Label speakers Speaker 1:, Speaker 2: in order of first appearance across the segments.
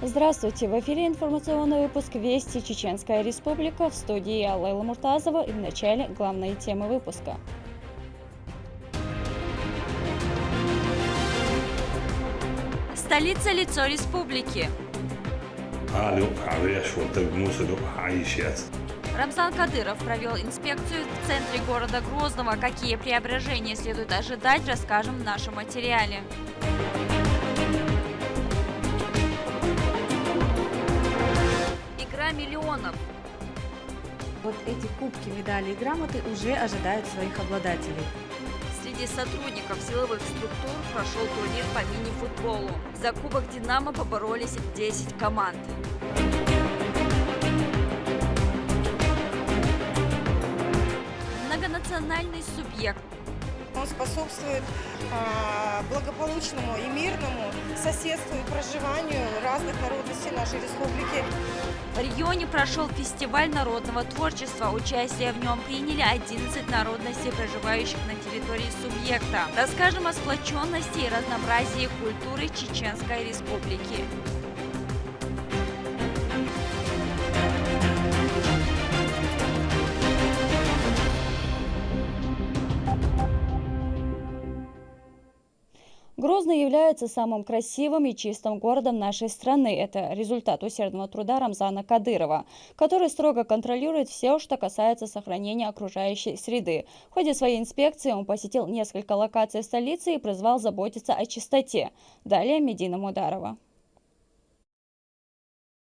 Speaker 1: Здравствуйте! В эфире информационный выпуск «Вести. Чеченская Республика», в студии я, Лейла Муртазова, и в начале главные темы выпуска.
Speaker 2: Столица — лицо республики. Рамзан Кадыров провел инспекцию в центре города Грозного. Какие преображения следует ожидать, расскажем в нашем материале. Игра миллионов.
Speaker 3: Вот эти кубки, медали и грамоты уже ожидают своих обладателей.
Speaker 2: Среди сотрудников силовых структур прошел турнир по мини-футболу. За кубок «Динамо» поборолись 10 команд. Многонациональный субъект.
Speaker 4: Он способствует благополучному и мирному соседству и проживанию разных народностей нашей республики.
Speaker 2: В регионе прошел фестиваль народного творчества. Участие в нем приняли 11 народностей, проживающих на территории субъекта. Расскажем о сплоченности и разнообразии культуры Чеченской Республики.
Speaker 1: Грозный является самым красивым и чистым городом нашей страны. Это результат усердного труда Рамзана Кадырова, который строго контролирует все, что касается сохранения окружающей среды. В ходе своей инспекции он посетил несколько локаций столицы и призвал заботиться о чистоте. Далее Медина Мударова.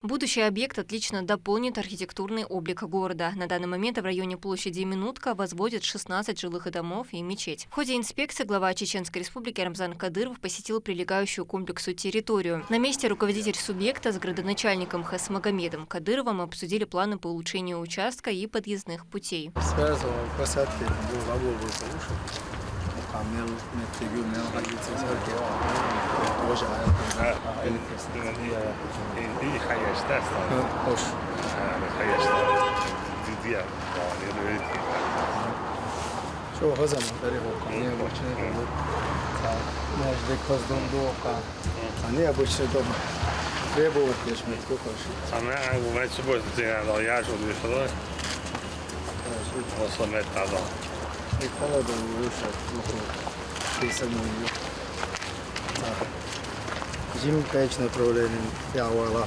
Speaker 5: Будущий объект отлично дополнит архитектурный облик города. На данный момент в районе площади Минутка возводят 16 жилых домов и мечеть. В ходе инспекции глава Чеченской Республики Рамзан Кадыров посетил прилегающую к комплексу территорию. На месте руководитель субъекта с градоначальником Хасмагомедом Кадыровым обсудили планы по улучшению участка и подъездных путей.
Speaker 6: Зим, конечно, направление Явала,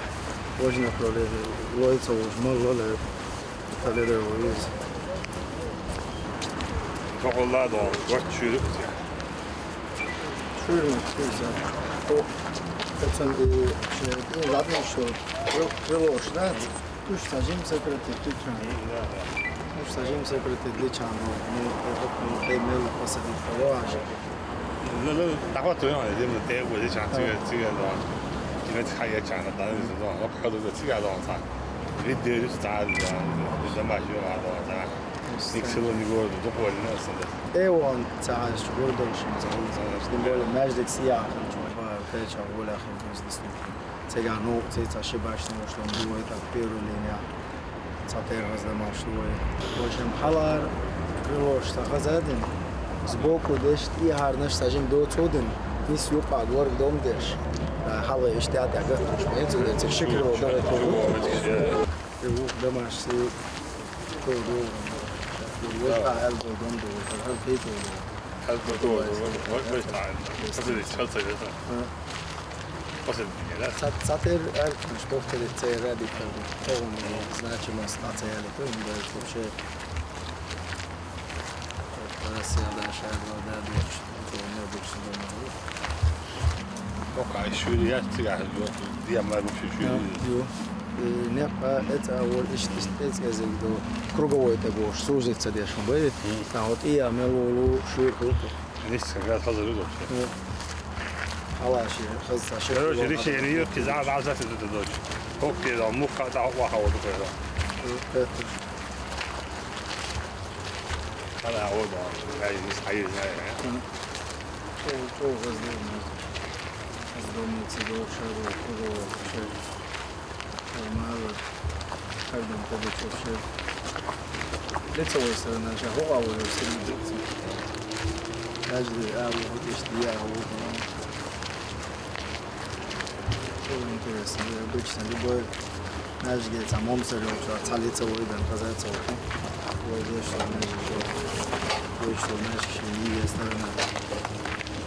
Speaker 6: очень направление Лойцев, Жмололя, Талерева, ладно, что приложено, уж сажимся против Тучана, уж сажимся против Личана, мы имели посадить поваж.
Speaker 7: 打过多样的，我带过去讲这个今天他也讲了，当然是说，我跑到这个多少啥，你得是咋子啊？你什么学啊多少啥？你吃了你给我都过那是的。
Speaker 6: ايوان ساعة شغل دوش نقول ماجدك سياحة نشوفها كيش ولا خمس دستور تيجا نو تيجا شباش نوش لندوي تكبيرو لينيا تطير غزة ماشوي وشم حلار كلوش تخزادن сбоку деш и харнаш сажим до цоден нис юпа гор дом деш хала иштят я готов шмец это шикро да это его домашний todo вот альбо дом до хал пейто
Speaker 7: альбо до вот está это сейчас это после меня
Speaker 6: сатер альбо что ты ради того значимость нацели то не дает вообще
Speaker 7: Пока еще я тебя я могу чуть-чуть.
Speaker 6: Не, это вот это до круговой того, что сузится дешево будет. А вот и я мелу ширку.
Speaker 7: Несколько раз позаду.
Speaker 6: Алаши, хазаши.
Speaker 7: Короче, решили, что за база это дочь. Окей, да, муха да, ваха вот это. Она вот, я не знаю,
Speaker 6: что возможно. Раздомницы до шару, круговой, нормально. Каждому подачу вообще. Лицевой стороны, жахова уже все лицо. Каждый, вот если я, вот. тоже интересно. Обычно любой, знаешь, где там момсер, цалится уйден, казается уйден. Вот здесь, что, знаешь, еще не оставлено.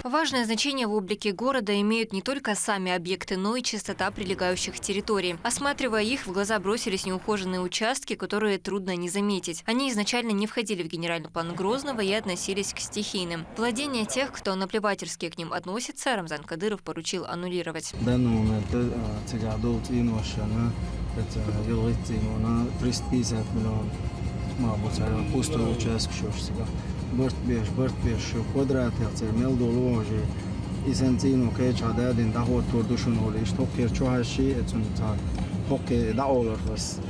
Speaker 5: Важное значение в облике города имеют не только сами объекты, но и чистота прилегающих территорий. Осматривая их, в глаза бросились неухоженные участки, которые трудно не заметить. Они изначально не входили в генеральный план Грозного и относились к стихийным. Владение тех, кто наплевательски к ним относится, Рамзан Кадыров поручил аннулировать.
Speaker 6: В данный момент это 350 миллионов. Пустой участок шушсига. Бърт беше квадрат яцер мел доложе изентино кеч ададин дахот турдушун олиш токер чохаши этунта хоке даоларс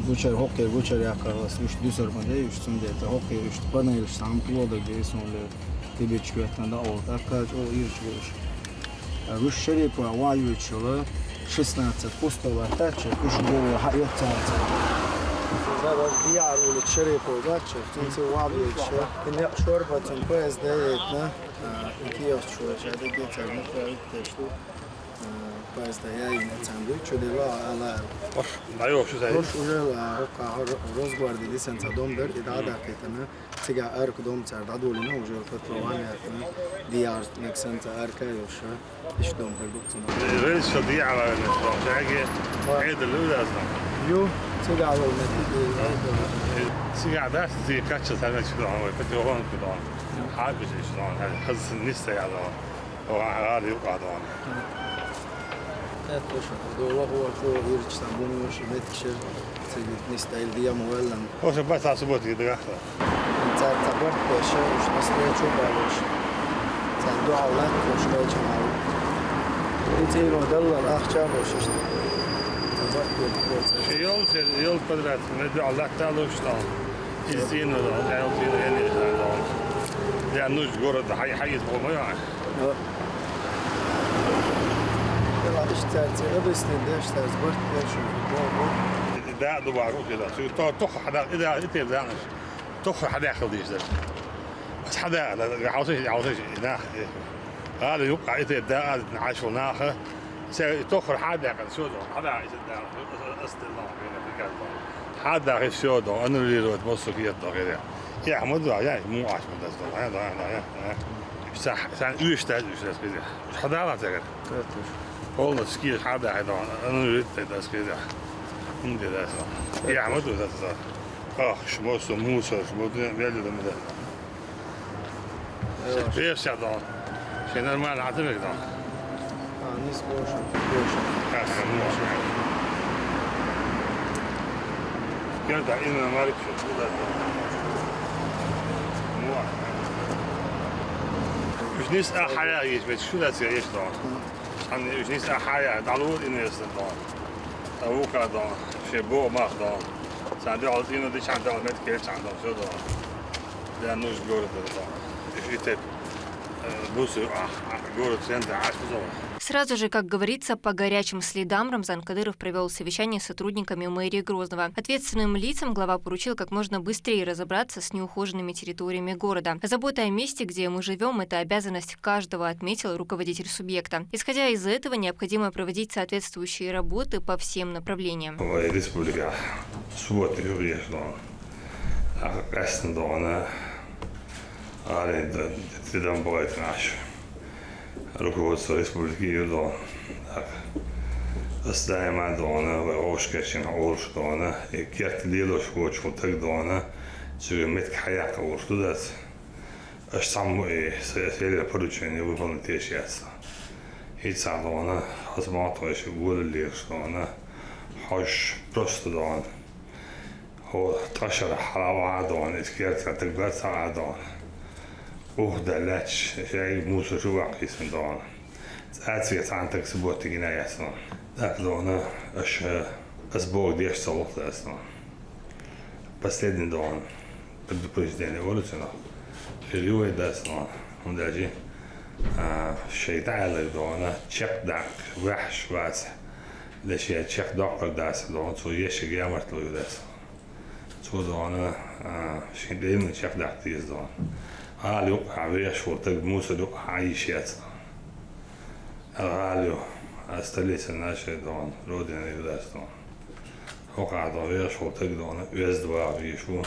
Speaker 6: бучер якарс уш дусер бande уш цунде хоке уш панел сам клода гесонле тибечкетан даол такаж о ирчгош уш шерипа ваючла 16 пустого таче уш голо hayotцанца Diğer ulu çerep olacak, çünkü vabiyetçi. Ne çorba için bez değetne, iki yaş çoğuşa da geçerli projekte bez de yayın etsendu. Çödeva ala.
Speaker 7: Hoş, ne yok şu sayı?
Speaker 6: Hoş ujela rozgvardi lisenca domder idada ketene. Tiga erk domcer dadulina ujel petrovan yakne. Diğer lisenca erka yosha iş domder doktor.
Speaker 7: Reis şu diğer var ne? Şahki, ayda lüzazna.
Speaker 6: Yo, tiga yol netide.
Speaker 7: Sigar da sizi kaç yıl sana çıktı ama petrolün çıktı. Harbi şey çıktı. Hızlı niste ya da. O ağır yok adam.
Speaker 6: Evet, doğru هو شو يرجع بوني وش بيتكشر تجد نستايل ديا مولن.
Speaker 7: Hoş bas asubot gidiyor.
Speaker 6: انت اعتبرت بشيء وش نستايل شو بالوش. تندو على وش كايش معه. انت يلو دل الاخشاب وش
Speaker 7: Yol kvadrat med Allah Lushtan. Izin och alltid en i det här. Det är nu går det حيز på mig.
Speaker 6: يلا اشتغلت ابستن ده اشتغلت برت بشو
Speaker 7: ده دوباره كده. شو تخ حدا اذا انت زانش. تخ حدا ياخذ يجدر. بس حدا عاوز هنا. هذا يبقى انت ده عايش وناخه. تخر حدا ياخذ شو ده. حدا عايز ده استلام حدا غير شو ده انا اللي رو تبص كده كده. يا حمد يا مو عاش من ده. هذا sen üyüşler kızı. Hada var zaten.
Speaker 6: Evet.
Speaker 7: Oldu skier hada hada. Onu da skier. Bunu da da. Ya ama da da. Ah, şu bosu musa, bu da belli de mi de. Evet. Bir şey da. Şey normal adı mı da?
Speaker 6: Ha, nis boş.
Speaker 7: Ha, mu. Gel da inna marik şu da. Mu. مش نسأل حياة يجبت شو لا تيجي طبعا عن مش نسأل حياة ضروري إنه يصير طبعا أبوك طبعا شيء بو ما طبعا ساندي عاطينا ديش عند علامات كيف عندهم شو طبعا لأنه مش جورد طبعا إيش يتب بوسي جورد سند عاش طبعا.
Speaker 5: Сразу же, как говорится, по горячим следам Рамзан Кадыров провел совещание с сотрудниками мэрии Грозного. Ответственным лицам глава поручил как можно быстрее разобраться с неухоженными территориями города. Забота о месте, где мы живем, это обязанность каждого, отметил руководитель субъекта. Исходя из этого, необходимо проводить соответствующие работы по всем направлениям.
Speaker 7: Республика субботы руководство республики Юдо. Оставим дона, вошкашин олш дона, и керт лилош вочку так дона, чего метк хаяка олш тудат. Аж сам и селье поручение выполнить тещица. И сам дона, возможно, еще годы лишь дона, хош просто дона. هو 12 حلاوة عدوان إسكيرت تقبل عدوان وهذا لاتش شيء موسى شو عقيس من دوان أتسيت عن تكسبوت جناية أصلا ذاك دونا إيش أسبوع ديش صوت أصلا بس تدين دوان بدو بريزدين ولا سنة في اليوم ده أصلا هم داجي شيء تعالى دونا تشق داك وحش واسع لشيء تشق داك داس دوان سو يشي جامرت له داس سو دونا شيء دين تشق داك تيز دوان هاليو عبيش ورتق موسى دو عايش ياتنا هاليو столица нашей родины Юдастон. Окадо вешал тегдон вездва вишу.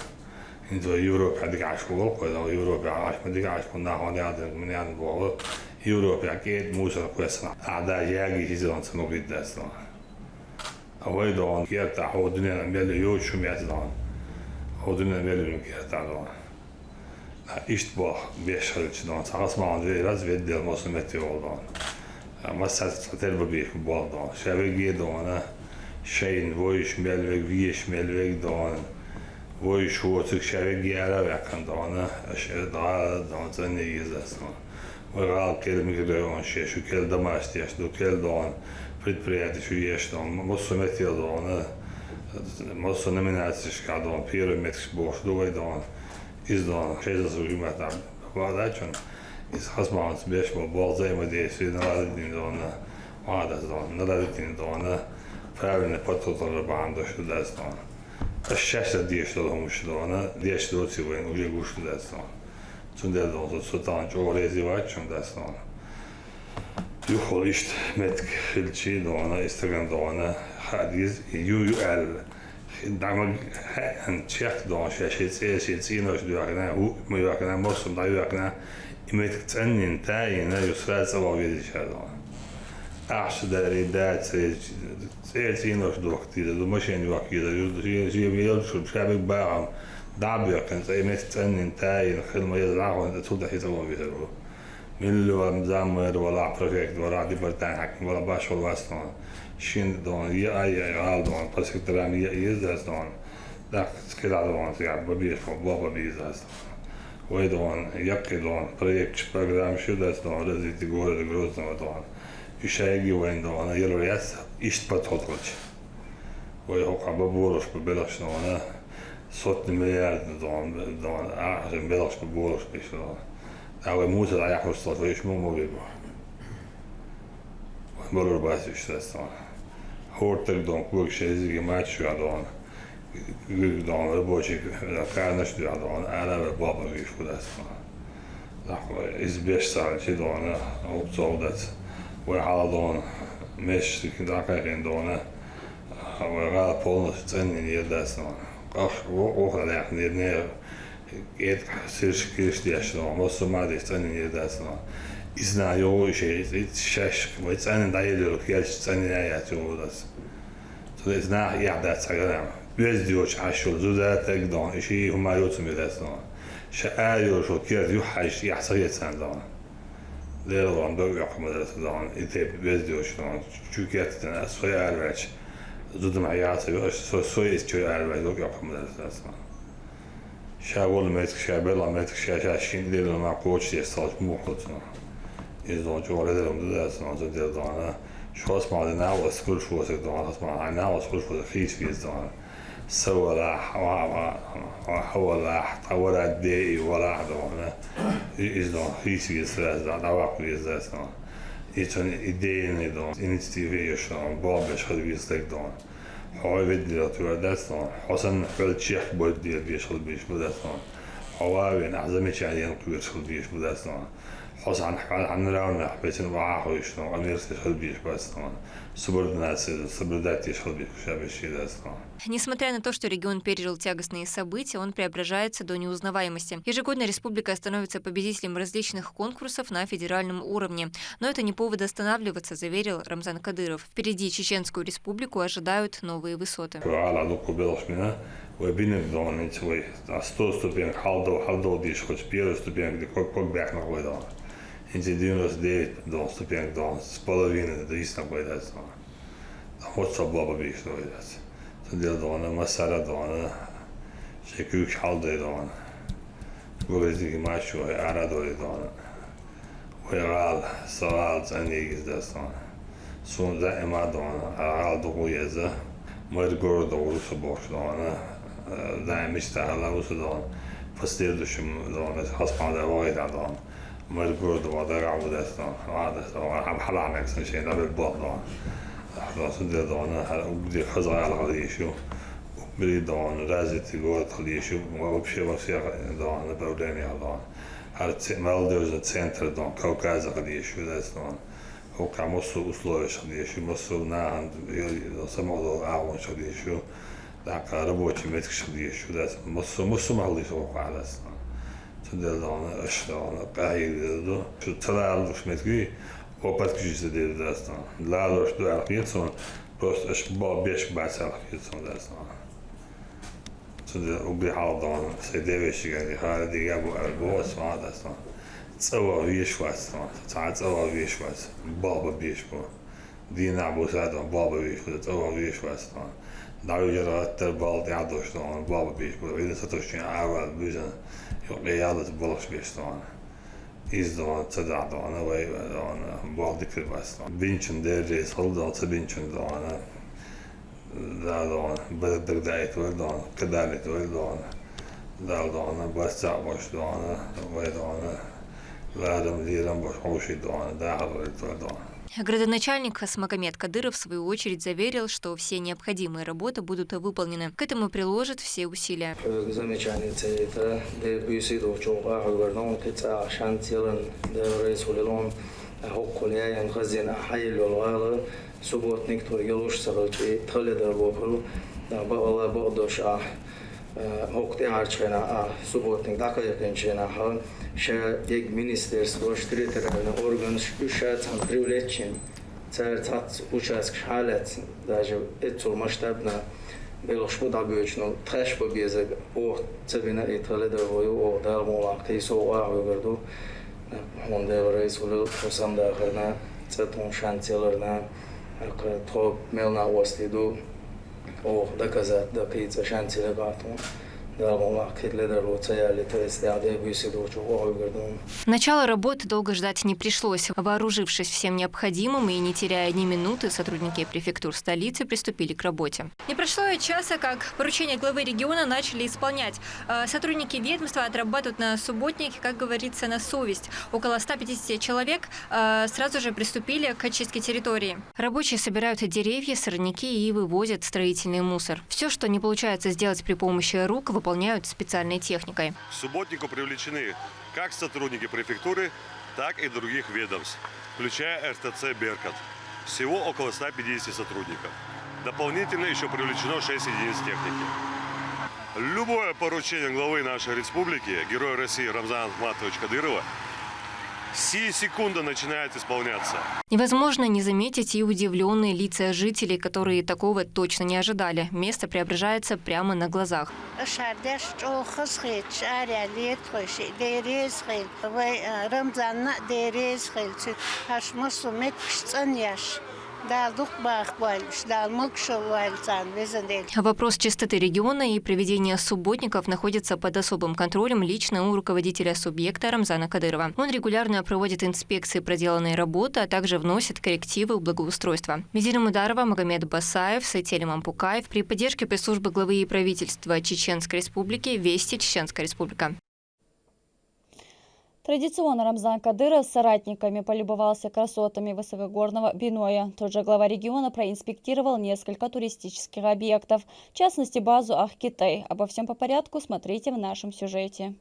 Speaker 7: Инзо Европа дигашвол, когда Европа аж дигашвол на хоняды меня было. Европа кет мусор квесна. А да яги хизон смогли дастон. А вы дон кета ходуня мели йочу мясдон. Ходуня мели кета дон. İşte beşerçiden sağsman ve biraz vedde mosumeti oldu. Masal satel bir boldu. Şevek yedona şeyin voiş melvek viş melvek don. Voiş hotuk şevek yara yakın dona. Aşağı daha don zane yizasın. Ve gal kelime gidiyor şey şu kel damaştı yaş do kel don. Предприятие şu yaş don. Mosumeti dona. Mosuneminasiş kadon piramit boş doy don. İzdan şeyde hükümetten bağdaçın iz hasmans beş bol zaymadiyesi naladin dona ağdadan naladin dona pravne patotolar banda şu destan aşağıda diyişler olmuş dona diyişler otsiven uje guşlu destan tünde dona sultan çok rezi vaçın destan yuhol işte metk hilçi dona instagram dona hadiz UL دعم انتشاق دون شيء نوش دوغنا هو ما يوغنا مصر دا يوغنا إمت تنين تاين يسرع سوا بيدي شادون أحش داري دات سير نوش دوغتي دو ماشين يوغي دا يجي بيلشو بشابك باهم دعبي كان زي إمت تنين تاين خل ما يزرعون تود حي سوا بيدي من اللي مزامر ولا بروجكت ولا ديبرتان حكم ولا باش ولا واسطون شين دون يا دون بس كتران يزاز دون دا كده دون يعني ببيش بابا بيزاز وي دون يقي دون بروجكت برنامج شو داس دون لازم تقول الجروز دون يشايجي وين دون يلو ياس إيش بتحطلش وي هو قبورش ببلاش دون صوت مليار دون عشان بلاش ببورش بيش دون أو موسى لا يحوش صوت ويش مو بيبو برور باسيش دون Hortek don kuk şeyizgi maçı don gük don rboçi karnaş don araba baba gük kudasın. Dakle iz 5 saat don opsoldat ve hala don meş dakikaken don ve hala polnos tsenin yerdasın. Qaq o kadar ne et sirş kiriştiyaş don mosumadi tsenin yerdasın. İznaju şey şaş ve senin dayılıyor ki senin hayatı olasın. So zna yağda çağıram. Bez diyor çaşol zuda tekdon işi huma yotsum edasın. Şaayıyor şu kiyat yuhaş yahsiyet sandan. Leron da yakmadır dan. İte bez diyor şu an. Çünkü yattan soy arvaç. Zudum hayatı yok. Soy istiyor arvaç yok yakmadır sandan. Şavol met şabela met şaşın leron ma koç diye salç muhutsun. İzdan çok öğrendim de aslında az önce daha şu asmadı ne var skul şu olsa daha asmadı ne var skul şu hiç bir zaman سوى حول حول دي ولا حدا إذا هيس يسرز ده واقع يسرز إيشان إدين إذا إنستيفي يشان بابش خد بيستك دان هاي بدي لاتور دستان حسن فل شيخ بود دي بيش خد بيش بدستان هاي بين أعظم شيئين قوي خد بيش بدستان حسن عن رانا بيتن وعاهو يشان أميرس خد بيش بدستان
Speaker 5: Несмотря на то, что регион пережил тягостные события, он преображается до неузнаваемости. Ежегодно республика становится победителем различных конкурсов на федеральном уровне. Но это не повод останавливаться, заверил Рамзан Кадыров. Впереди Чеченскую республику ожидают новые высоты.
Speaker 7: Инде 99 ступенек с половиной до истина пойдет. Вот что баба бишь пойдет. Сидел дома, масара дома, шекюк халдой дома. Говорит, мачо, арадой дома. Уйрал, савал, занигис дома. Сунда ема дома, арал дугуеза. Мой город уруса бош дома. Да, мечта халауса дома. В последующем дома, хоспада войда дома. مجبور دوادر عودستان عادستان هم حلا نکسن شین دبل باقدان راست دادانه هر بدی خزای الحدیشو بدی دان رازتی گوت حدیشو و بشه وسیع دان بودنی دان هر مال دوز سنتر دان کوکاز حدیشو دستان пока мосу условия шадишу, мосу на самого аун шадишу, так рабочий метк шадишу, да, мосу мали шо фалас. Тудалана ашдана قاعد شو تطلع شمتكي وقت كيس دير داستان لا لوش دو عقيتون بس اش با بيش بعد عقيتون داستان تدل وبيحاضن سيديش يعني هذا دي جابوا البوس ما داستان تصور بيش واسطان تعال تصور بيش واس بابا بيش بو دي نعبو ساعة بابا بيش تصور بيش واسطان دعوا جرات البالدي عدوش طبعا بابا بيش بو إذا ستوشين عاول بيجن قيادة بلش بيشتون إزدوان تدع دوانا ويا دوانا بالدي كل بستون بينشن ديري صلدا تبينشن دوانا دوانا بدك دعيت ولدوانا كدالت ولدوانا دوانا بس تعبش دوانا ويا دوانا لا دم ديرم بش حوشي دوانا داعر ولدوانا.
Speaker 5: Градоначальник Асмагомед Кадыров в свою очередь заверил, что все необходимые работы будут выполнены. К этому приложат все усилия.
Speaker 6: Hokte harčena subotnik dakle še jeg ministerstvo štiriterijalni organ šecan privlečen cercat učask šalec даже etsul масштабна bilo špodabično trash pobjezeg o cebina i teledovoju o dalmola ktiso o gardu honda reisul posam da hrna ceton šancelerna to melna ostidu о доказать да кица шансы легатон да мола кидледер лоцаяли тестяде бюсидо чого гордон.
Speaker 5: Начало работы долго ждать не пришлось. Вооружившись всем необходимым и не теряя ни минуты, сотрудники префектур столицы приступили к работе. Не прошло и часа, как поручение главы региона начали исполнять. Сотрудники ведомства отрабатывают на субботнике, как говорится, на совесть. Около 150 человек сразу же приступили к очистке территории. Рабочие собирают деревья, сорняки и вывозят строительный мусор. Все, что не получается сделать при помощи рук, выполняют специальной техникой.
Speaker 8: К субботнику привлечены как сотрудники префектуры, так и других ведомств, включая РТЦ «Беркат». Всего около 150 сотрудников. Дополнительно еще привлечено 6 единиц техники. Любое поручение главы нашей республики, героя России Рамзана Ахматовича Кадырова, сии секунды начинает исполняться.
Speaker 5: Невозможно не заметить и удивленные лица жителей, которые такого точно не ожидали. Место преображается прямо на глазах. Вопрос чистоты региона и проведения субботников находится под особым контролем лично у руководителя субъекта Рамзана Кадырова. Он регулярно проводит инспекции проделанной работы, а также вносит коррективы в благоустройство. Визир Мударова, Магомед Басаев, Сайтель Мампукаев при поддержке пресс-службы главы и правительства Чеченской Республики «Вести Чеченская Республика».
Speaker 1: Традиционно Рамзан Кадыров с соратниками полюбовался красотами высокогорного Биноя. Тот же глава региона проинспектировал несколько туристических объектов, в частности базу Ах-Китай. Обо всем по порядку смотрите в нашем сюжете.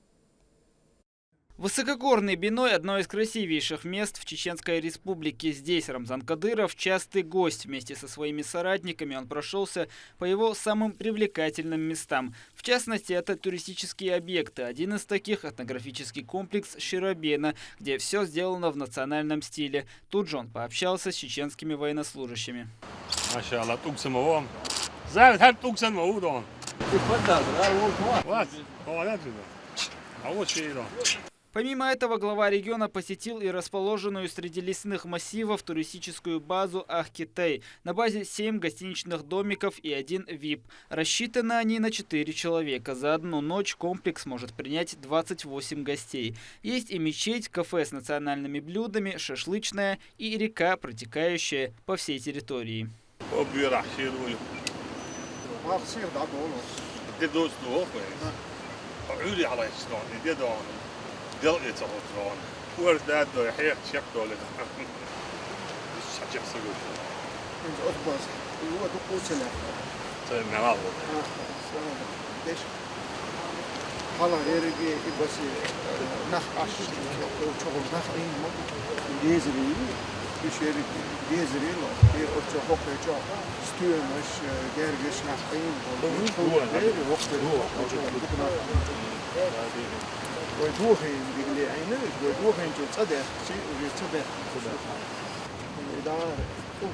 Speaker 9: Высокогорный Биной – одно из красивейших мест в Чеченской Республике. Здесь Рамзан Кадыров – частый гость. Вместе со своими соратниками он прошелся по его самым привлекательным местам. В частности, это туристические объекты. Один из таких – этнографический комплекс Широбена, где все сделано в национальном стиле. Тут же он пообщался с чеченскими военнослужащими. Помимо этого, глава региона посетил и расположенную среди лесных массивов туристическую базу Ах-Китай. На базе 7 гостиничных домиков и 1 VIP. Рассчитаны они на 4 человека. За одну ночь комплекс может принять 28 гостей. Есть и мечеть, кафе с национальными блюдами, шашлычная и река, протекающая по всей территории.
Speaker 10: بشركة جزرين وقت حقيقة ستيمش جرجش نحقين غير وقت ودوخين بيقولي عينه ودوخين جو تصدق شيء ويتصدق إذا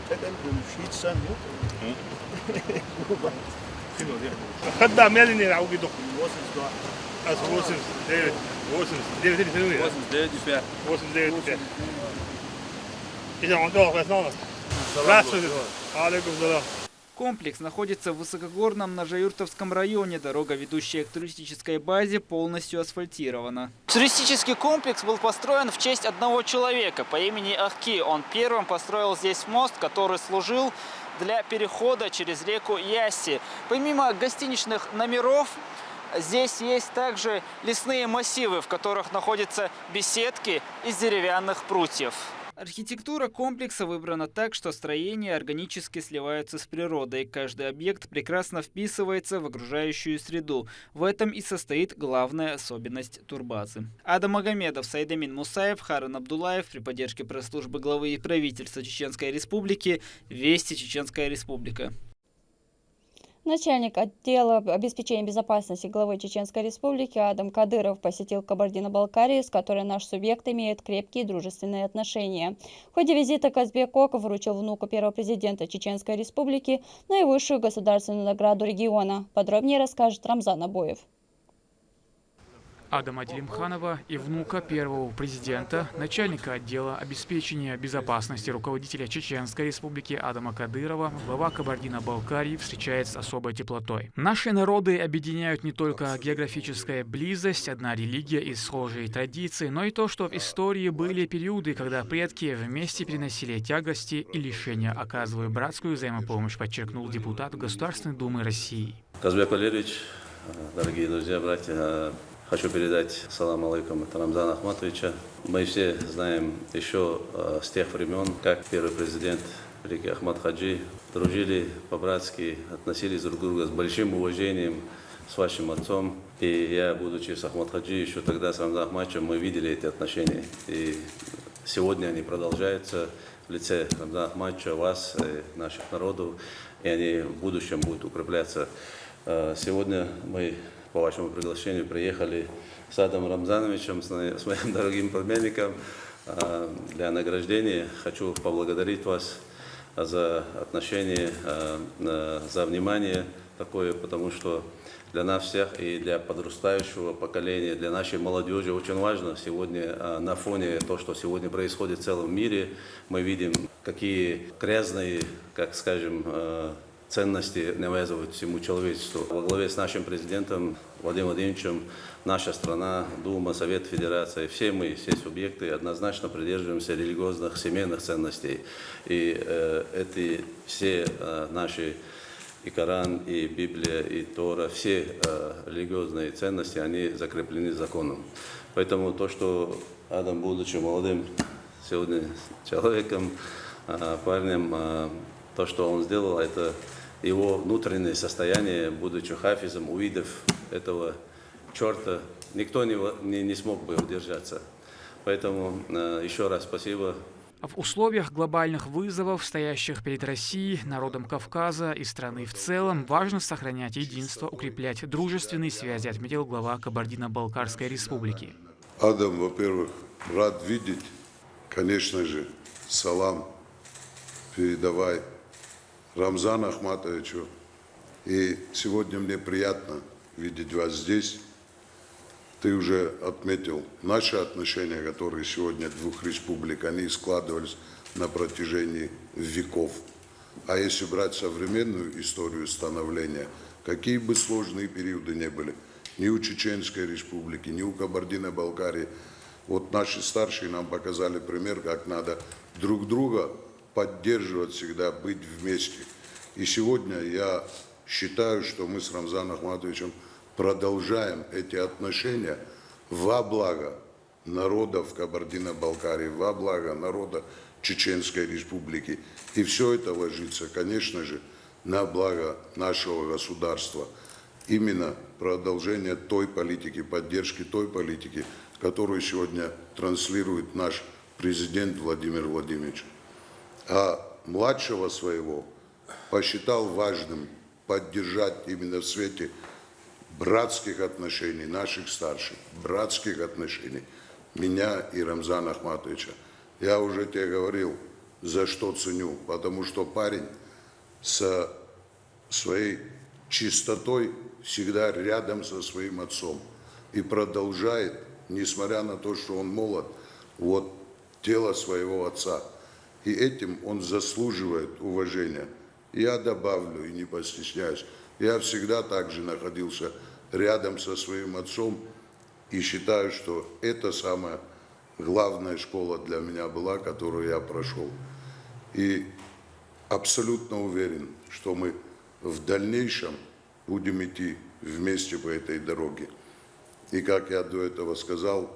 Speaker 10: تقل بمشيت سنة
Speaker 7: خدام يلي نلعب كده
Speaker 9: Комплекс находится в высокогорном Нажаюртовском районе. Дорога, ведущая к туристической базе, полностью асфальтирована. Туристический комплекс был построен в честь одного человека по имени Ахки. Он первым построил здесь мост, который служил для перехода через реку Ясси. Помимо гостиничных номеров, здесь есть также лесные массивы, в которых находятся беседки из деревянных прутьев. Архитектура комплекса выбрана так, что строения органически сливаются с природой. Каждый объект прекрасно вписывается в окружающую среду. В этом и состоит главная особенность турбазы. Адам Магомедов, Сайдамин Мусаев, Харун Абдулаев при поддержке пресс-службы главы и правительства Чеченской Республики. Вести, Чеченская Республика.
Speaker 1: Начальник отдела обеспечения безопасности главы Чеченской Республики Адам Кадыров посетил Кабардино-Балкарию, с которой наш субъект имеет крепкие дружественные отношения. В ходе визита Казбек Оков вручил внуку первого президента Чеченской Республики наивысшую государственную награду региона. Подробнее расскажет Рамзан Абоев.
Speaker 11: Адама Делимханова и внука первого президента, начальника отдела обеспечения безопасности руководителя Чеченской Республики Адама Кадырова, глава Кабардино-Балкарии встречает с особой теплотой. Наши народы объединяют не только географическая близость, одна религия и схожие традиции, но и то, что в истории были периоды, когда предки вместе переносили тягости и лишения, оказывая братскую взаимопомощь, подчеркнул депутат Государственной Думы России.
Speaker 12: Казбек Валерьевич, дорогие друзья, братья, хочу передать салам алейкум от Рамзана Ахматовича. Мы все знаем еще с тех времен, как первый президент Великий Ахмад Хаджи дружили по-братски, относились друг к другу с большим уважением с вашим отцом. И я, будучи с Ахмад Хаджи, еще тогда с Рамзаном Ахматовичем, мы видели эти отношения. И сегодня они продолжаются в лице Рамзана Ахматовича, вас, наших народов, и они в будущем будут укрепляться. Сегодня мы по вашему приглашению приехали с Адамом Рамзановичем, с моим дорогим племянником, для награждения. Хочу поблагодарить вас за отношение, за внимание такое, потому что для нас всех и для подрастающего поколения, для нашей молодежи очень важно сегодня на фоне того, что сегодня происходит в целом мире, мы видим, какие грязные, как скажем, ценности навязывают всему человечеству. Во главе с нашим президентом Владимиром Владимировичем наша страна, Дума, Совет Федерации, все мы, все субъекты однозначно придерживаемся религиозных, семейных ценностей. И эти все наши и Коран, и Библия, и Тора, все религиозные ценности, они закреплены законом. Поэтому то, что Адам, будучи молодым сегодня человеком, парнем, то, что он сделал, это его внутреннее состояние, будучи хафизом, увидев этого черта, никто не смог бы удержаться. Поэтому еще раз спасибо.
Speaker 11: В условиях глобальных вызовов, стоящих перед Россией, народом Кавказа и страны в целом, важно сохранять единство, укреплять дружественные связи, отметил глава Кабардино-Балкарской республики.
Speaker 13: Адам, во-первых, рад видеть, конечно же, салам передавай Рамзану Ахматовичу. И сегодня мне приятно видеть вас здесь. Ты уже отметил наши отношения, которые сегодня двух республик, они складывались на протяжении веков. А если брать современную историю становления, какие бы сложные периоды не были, ни у Чеченской республики, ни у Кабардино-Балкарии, вот наши старшие нам показали пример, как надо друг друга поддерживать всегда, быть вместе. И сегодня я считаю, что мы с Рамзаном Ахматовичем продолжаем эти отношения во благо народов Кабардино-Балкарии, во благо народа Чеченской Республики. И все это ложится, конечно же, на благо нашего государства. Именно продолжение той политики, поддержки той политики, которую сегодня транслирует наш президент Владимир Владимирович. а младшего своего посчитал важным поддержать именно в свете братских отношений, наших старших, братских отношений, меня и Рамзана Ахматовича. Я уже тебе говорил, за что ценю, потому что парень со своей чистотой всегда рядом со своим отцом и продолжает, несмотря на то, что он молод, вот тело своего отца. И этим он заслуживает уважения. Я добавлю и не постесняюсь. Я всегда также находился рядом со своим отцом и считаю, что это самая главная школа для меня была, которую я прошел. И абсолютно уверен, что мы в дальнейшем будем идти вместе по этой дороге. И как я до этого сказал,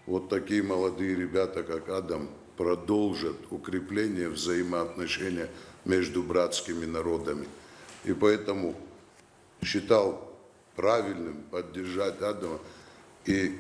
Speaker 13: вот такие молодые ребята, как Адам, продолжат укрепление взаимоотношения между братскими народами. И поэтому считал правильным поддержать Адама и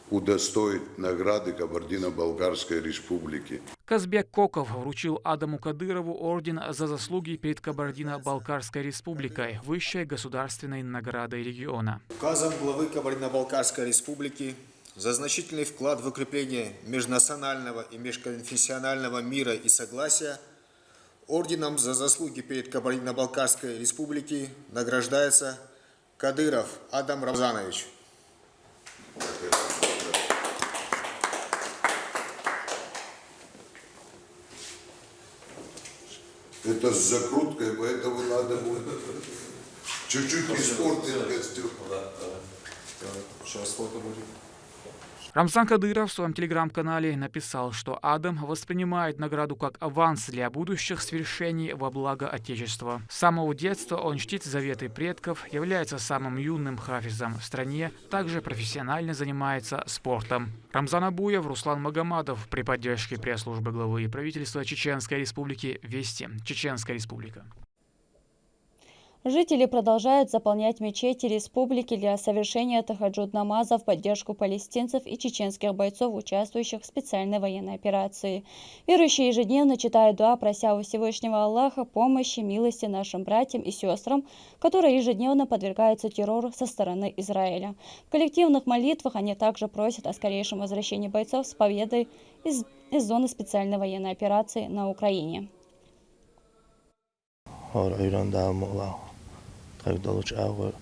Speaker 13: удостоить награды Кабардино-Балкарской республики.
Speaker 11: Казбек Коков вручил Адаму Кадырову орден за заслуги перед Кабардино-Балкарской республикой, высшей государственной наградой региона.
Speaker 14: Указом главы Кабардино-Балкарской республики за значительный вклад в укрепление межнационального и межконфессионального мира и согласия орденом за заслуги перед Кабардино-Балкарской республикой награждается Кадыров Адам Рамзанович.
Speaker 13: Это с закруткой, поэтому надо будет чуть-чуть испортить костюм.
Speaker 14: Сейчас фото будет.
Speaker 11: Рамзан Кадыров в своем телеграм-канале написал, что Адам воспринимает награду как аванс для будущих свершений во благо Отечества. С самого детства он чтит заветы предков, является самым юным хафизом в стране, также профессионально занимается спортом. Рамзан Абуев, Руслан Магомадов при поддержке пресс-службы главы правительства Чеченской Республики «Вести». Чеченская Республика.
Speaker 1: Жители продолжают заполнять мечети республики для совершения тахаджуд-намаза в поддержку палестинцев и чеченских бойцов, участвующих в специальной военной операции. Верующие ежедневно читают дуа, прося у Всевышнего Аллаха помощи, милости нашим братьям и сестрам, которые ежедневно подвергаются террору со стороны Израиля. В коллективных молитвах они также просят о скорейшем возвращении бойцов с победой из зоны специальной военной операции на Украине.
Speaker 15: قيدلوش أور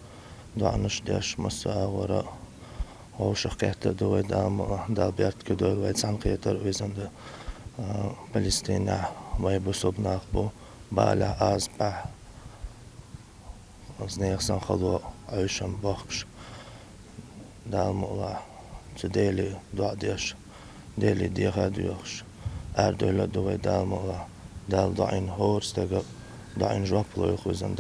Speaker 15: دعنش داش مسا ورا وش قيت دوي دام دا بيرت كدوي ويد سان قيتر ويزند فلسطين ويبوسوب ناقبو بالا أزبح أزنيخ سان خلو عيشن بخش دام الله تديلي دع داش ديلي ديغا ديوش أردولا دوي دام الله دال دعين هورس دعين جوابلو يخوزن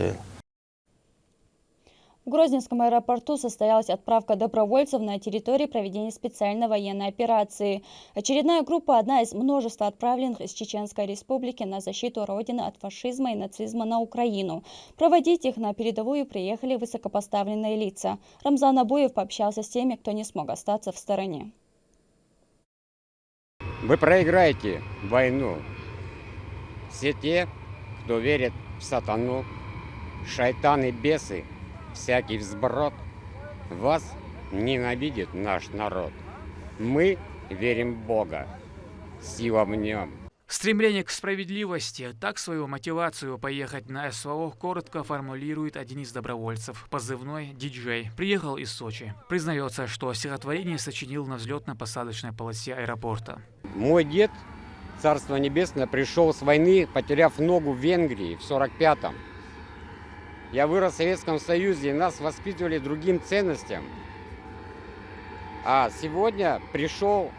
Speaker 1: В Грозненском аэропорту состоялась отправка добровольцев на территорию проведения специальной военной операции. Очередная группа – одна из множества отправленных из Чеченской Республики на защиту Родины от фашизма и нацизма на Украину. Проводить их на передовую приехали высокопоставленные лица. Рамзан Абуев пообщался с теми, кто не смог остаться в стороне.
Speaker 16: Вы проиграете войну. Все те, кто верит в сатану, шайтаны, бесы, всякий взброд, вас ненавидит наш народ. Мы верим в Бога. Сила в нем.
Speaker 11: Стремление к справедливости, так свою мотивацию поехать на СВО коротко формулирует один из добровольцев, позывной «Диджей». Приехал из Сочи. Признается, что стихотворение сочинил на взлетно-посадочной полосе аэропорта.
Speaker 16: Мой дед, Царство Небесное, пришел с войны, потеряв ногу в Венгрии в 1945-м. Я вырос в Советском Союзе, и нас воспитывали другим ценностям. А сегодня пришел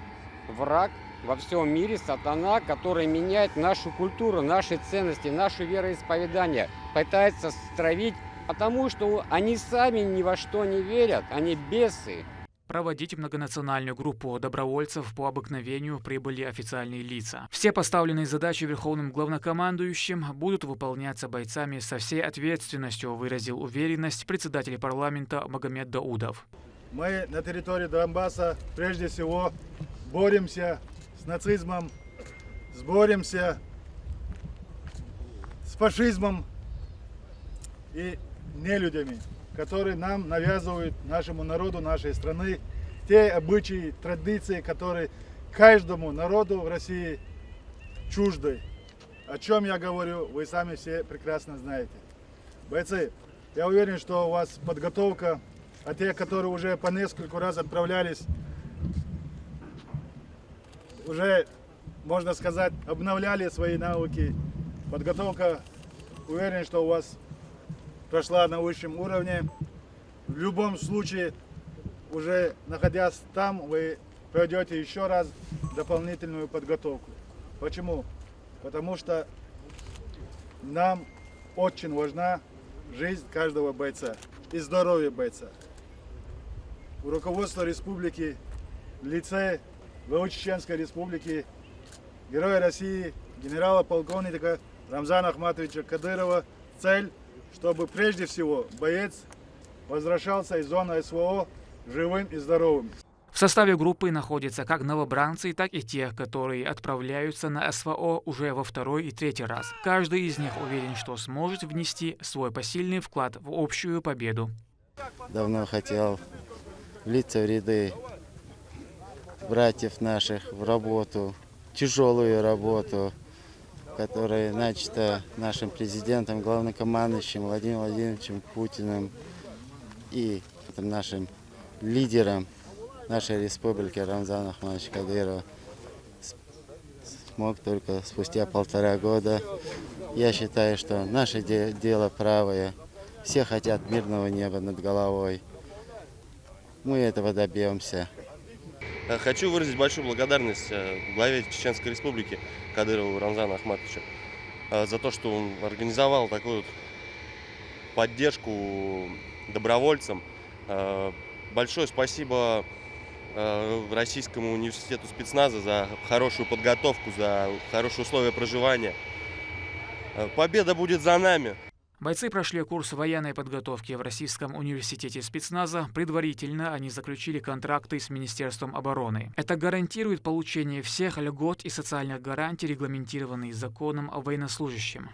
Speaker 16: враг во всем мире, сатана, который меняет нашу культуру, наши ценности, наше вероисповедание. Пытается стравить, потому что они сами ни во что не верят, они бесы.
Speaker 11: Проводить многонациональную группу добровольцев по обыкновению прибыли официальные лица. Все поставленные задачи верховным главнокомандующим будут выполняться бойцами со всей ответственностью, выразил уверенность председатель парламента Магомед Даудов.
Speaker 10: Мы на территории Донбасса прежде всего боремся с нацизмом, боремся фашизмом и нелюдями, которые нам навязывают, нашему народу, нашей страны, те обычаи, традиции, которые каждому народу в России чужды. О чем я говорю, вы сами все прекрасно знаете. Бойцы, я уверен, что у вас подготовка, а те, которые уже по нескольку раз отправлялись, уже, можно сказать, обновляли свои навыки. Подготовка, уверен, что у вас прошла на высшем уровне. В любом случае, уже находясь там, вы пройдете еще раз дополнительную подготовку. Почему? Потому что нам очень важна жизнь каждого бойца и здоровье бойца. У руководства республики в лице главы Чеченской республики, Героя России, генерала-полковника Рамзана Ахматовича Кадырова цель, чтобы прежде всего боец возвращался из зоны СВО живым и здоровым.
Speaker 11: В составе группы находятся как новобранцы, так и те, которые отправляются на СВО уже во второй и третий раз. Каждый из них уверен, что сможет внести свой посильный вклад в общую победу.
Speaker 17: Давно хотел влиться в ряды братьев наших в работу, тяжелую работу, которая начата нашим президентом, главнокомандующим Владимиром Владимировичем Путиным и нашим лидером нашей республики Рамзаном Ахматовичем Кадыровым. Смог только спустя 1,5 года. Я считаю, что наше дело правое. Все хотят мирного неба над головой. Мы этого добьемся.
Speaker 18: Хочу выразить большую благодарность главе Чеченской республики Кадырову Рамзану Ахматовичу за то, что он организовал такую вот поддержку добровольцам. Большое спасибо Российскому университету спецназа за хорошую подготовку, за хорошие условия проживания. Победа будет за нами.
Speaker 11: Бойцы прошли курс военной подготовки в Российском университете спецназа. Предварительно они заключили контракты с Министерством обороны. Это гарантирует получение всех льгот и социальных гарантий, регламентированных законом о военнослужащем.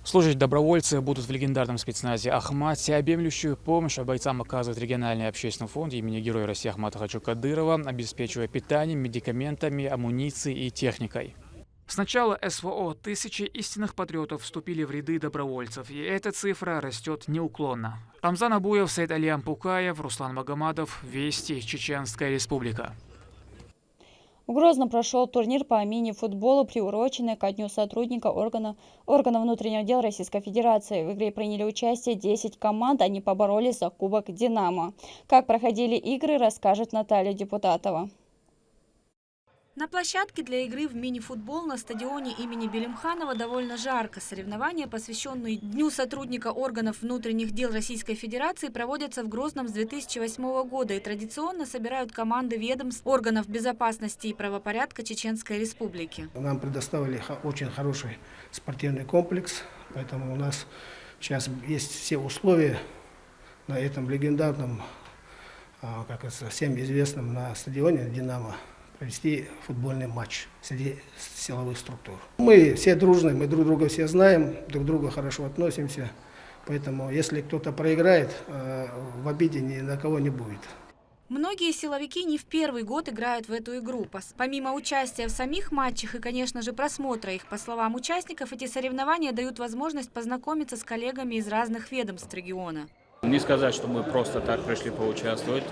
Speaker 11: Служить добровольцы будут в легендарном спецназе «Ахмат». Всеобъемлющую помощь бойцам оказывает региональный общественный фонд имени Героя России Ахмата Хачу Кадырова, обеспечивая питанием, медикаментами, амуницией и техникой. С начала СВО тысячи истинных патриотов вступили в ряды добровольцев, и эта цифра растет неуклонно. Рамзан Абуев, Саид Алиям Пукаев, Руслан Магомадов, Вести, Чеченская республика.
Speaker 1: В Грозном прошел турнир по мини-футболу, приуроченный ко Дню сотрудника органов внутренних дел Российской Федерации. В игре приняли участие 10 команд, они поборолись за Кубок «Динамо». Как проходили игры, расскажет Наталья Депутатова.
Speaker 3: На площадке для игры в мини-футбол на стадионе имени Белимханова довольно жарко. Соревнования, посвященные Дню сотрудника органов внутренних дел Российской Федерации, проводятся в Грозном с 2008 года и традиционно собирают команды ведомств, органов безопасности и правопорядка Чеченской Республики.
Speaker 19: Нам предоставили очень хороший спортивный комплекс, поэтому у нас сейчас есть все условия на этом легендарном, как это всем известном, на стадионе «Динамо» провести футбольный матч среди силовых структур. Мы все дружные, мы друг друга все знаем, друг к другу хорошо относимся, поэтому если кто-то проиграет, в обиде ни на кого не будет.
Speaker 3: Многие силовики не в первый год играют в эту игру. Помимо участия в самих матчах и, конечно же, просмотра их, по словам участников, эти соревнования дают возможность познакомиться с коллегами из разных ведомств региона.
Speaker 20: Не сказать, что мы просто так пришли поучаствовать.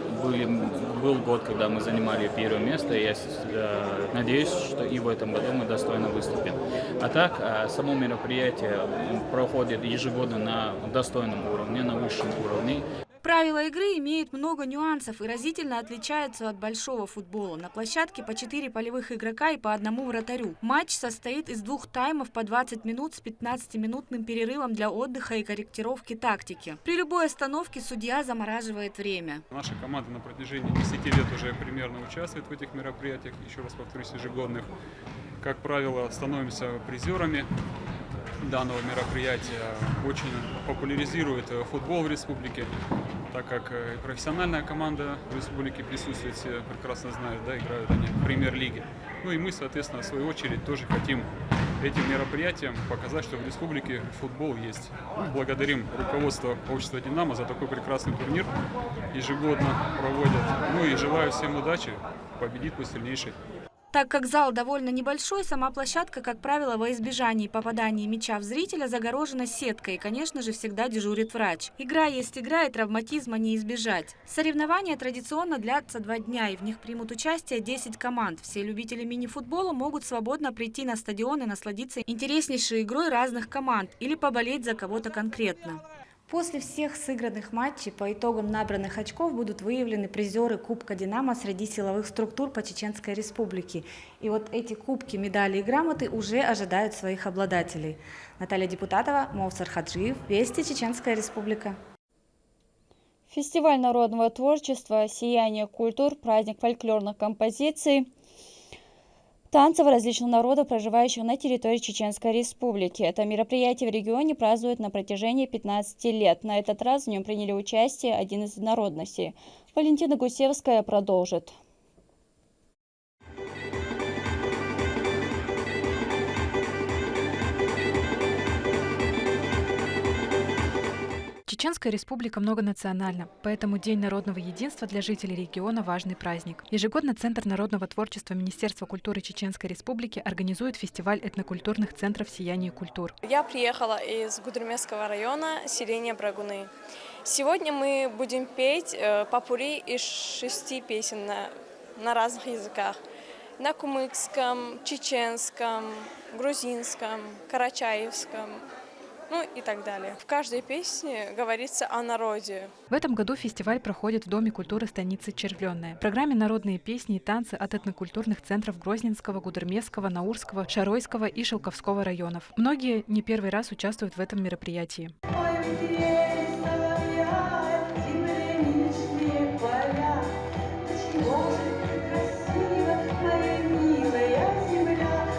Speaker 20: Был год, когда мы занимали первое место, и я надеюсь, что и в этом году мы достойно выступим. А так, само мероприятие проходит ежегодно на достойном уровне, на высшем уровне.
Speaker 3: Правила игры имеют много нюансов и разительно отличаются от большого футбола. На площадке по 4 полевых игрока и по 1 вратарю. Матч состоит из 2 таймов по 20 минут с 15-минутным перерывом для отдыха и корректировки тактики. При любой остановке судья замораживает время.
Speaker 21: Наша команда на протяжении 10 лет уже примерно участвует в этих мероприятиях, еще раз повторюсь, ежегодных. Как правило, становимся призерами данного мероприятия, очень популяризирует футбол в республике, так как профессиональная команда в республике присутствует, все прекрасно знают, да, играют они в премьер-лиге. Ну и мы, соответственно, в свою очередь тоже хотим этим мероприятием показать, что в республике футбол есть. Мы благодарим руководство общества «Динамо» за такой прекрасный турнир. Ежегодно проводят. Ну и желаю всем удачи. Победит пусть сильнейший.
Speaker 3: Так как зал довольно небольшой, сама площадка, как правило, во избежании попадания мяча в зрителя загорожена сеткой и, конечно же, всегда дежурит врач. Игра есть игра, и травматизма не избежать. Соревнования традиционно длятся 2 дня, и в них примут участие 10 команд. Все любители мини-футбола могут свободно прийти на стадион и насладиться интереснейшей игрой разных команд или поболеть за кого-то конкретно. После всех сыгранных матчей по итогам набранных очков будут выявлены призеры Кубка «Динамо» среди силовых структур по Чеченской Республике. И вот эти кубки, медали и грамоты уже ожидают своих обладателей. Наталья Депутатова, Мовсар Хаджиев, Вести, Чеченская Республика.
Speaker 1: Фестиваль народного творчества «Сияние культур», праздник фольклорных композиций, танцев различных народов, проживающих на территории Чеченской Республики. Это мероприятие в регионе празднуют на протяжении 15 лет. На этот раз в нем приняли участие 11 народностей. Валентина Гусевская продолжит.
Speaker 4: Чеченская республика многонациональна, поэтому День народного единства для жителей региона – важный праздник. Ежегодно Центр народного творчества Министерства культуры Чеченской Республики организует фестиваль этнокультурных центров «Сияние культур».
Speaker 22: Я приехала из Гудермесского района, селения Брагуны. Сегодня мы будем петь попурри из 6 песен на разных языках. На кумыкском, чеченском, грузинском, карачаевском. Ну и так далее. В каждой песне говорится о народе.
Speaker 4: В этом году фестиваль проходит в Доме культуры станицы Червленная. В программе народные песни и танцы от этнокультурных центров Грозненского, Гудермесского, Наурского, Шаройского и Шелковского районов. Многие не первый раз участвуют в этом мероприятии.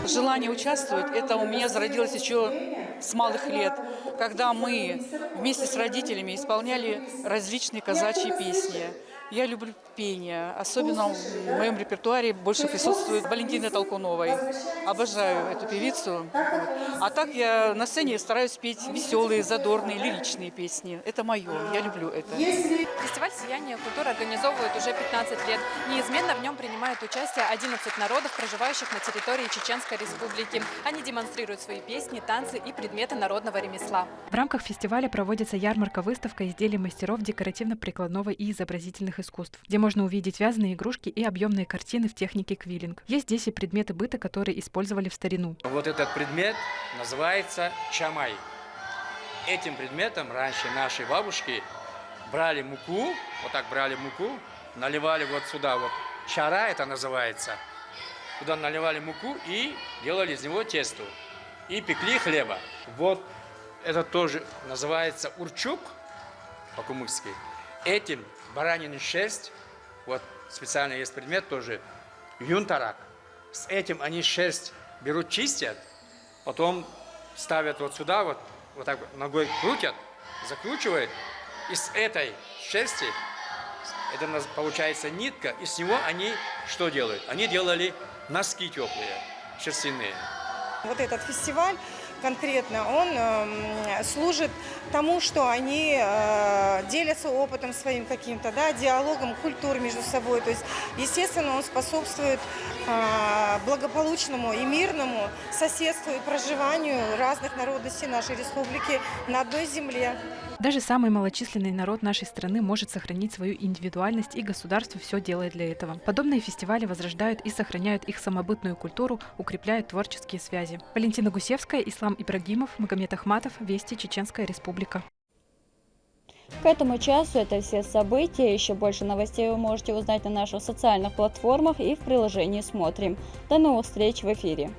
Speaker 23: Желание участвовать, это у меня зародилось еще с малых лет, когда мы вместе с родителями исполняли различные казачьи песни. Я люблю пение, особенно в моем репертуаре больше присутствует Валентина Толкуновой. Обожаю эту певицу. А так я на сцене стараюсь петь веселые, задорные, лиричные песни. Это мое, я люблю это.
Speaker 24: Фестиваль «Сияние культуры» организовывают уже 15 лет. Неизменно в нем принимают участие 11 народов, проживающих на территории Чеченской Республики. Они демонстрируют свои песни, танцы и предметы народного ремесла.
Speaker 4: В рамках фестиваля проводится ярмарка-выставка изделий мастеров декоративно-прикладного и изобразительных искусств, где можно увидеть вязаные игрушки и объемные картины в технике квиллинг. Есть здесь и предметы быта, которые использовали в старину.
Speaker 25: Вот этот предмет называется чамай. Этим предметом раньше наши бабушки брали муку, вот так брали муку, наливали вот сюда, вот чара это называется, туда наливали муку и делали из него тесто. И пекли хлеба. Вот это тоже называется урчук по-кумыкски. Этим баранину шерсть, вот специально есть предмет тоже, юнтарак. С этим они шерсть берут, чистят, потом ставят вот сюда, вот так ногой крутят, закручивают. И с этой шерсти, это получается нитка, и с него они что делают? Они делали носки теплые, шерстяные.
Speaker 26: Вот этот фестиваль конкретно, он служит тому, что они делятся опытом своим каким-то, да, диалогом культур между собой. То есть, естественно, он способствует благополучному и мирному соседству и проживанию разных народностей нашей республики на одной земле.
Speaker 4: Даже самый малочисленный народ нашей страны может сохранить свою индивидуальность, и государство все делает для этого. Подобные фестивали возрождают и сохраняют их самобытную культуру, укрепляют творческие связи. Валентина Гусевская, Ислам Ибрагимов, Магомед Ахматов, Вести, Чеченская Республика.
Speaker 1: К этому часу это все события. Еще больше новостей вы можете узнать на наших социальных платформах и в приложении «Смотрим». До новых встреч в эфире.